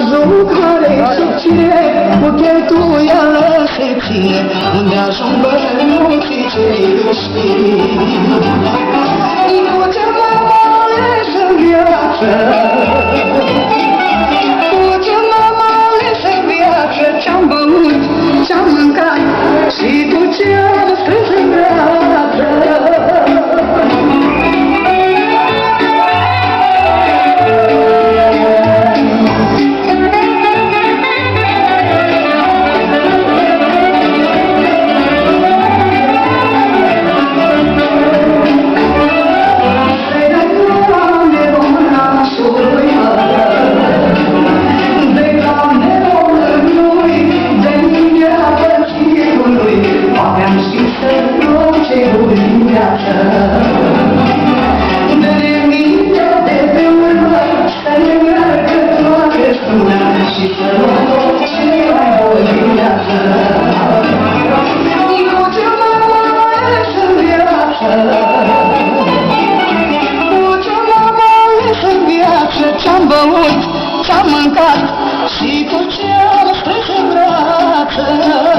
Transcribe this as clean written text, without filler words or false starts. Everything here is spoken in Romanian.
jucare și cine cu cheltuială se ține, unde ajung bani nu zice știi. Cu ce mă ales în viață, cu ce m-am ales în viață, ce-am băut, ce-am mâncat și cu ce am strâns în brață. Ce-am băut, ce-am mâncat și cu ce am strâns în brață.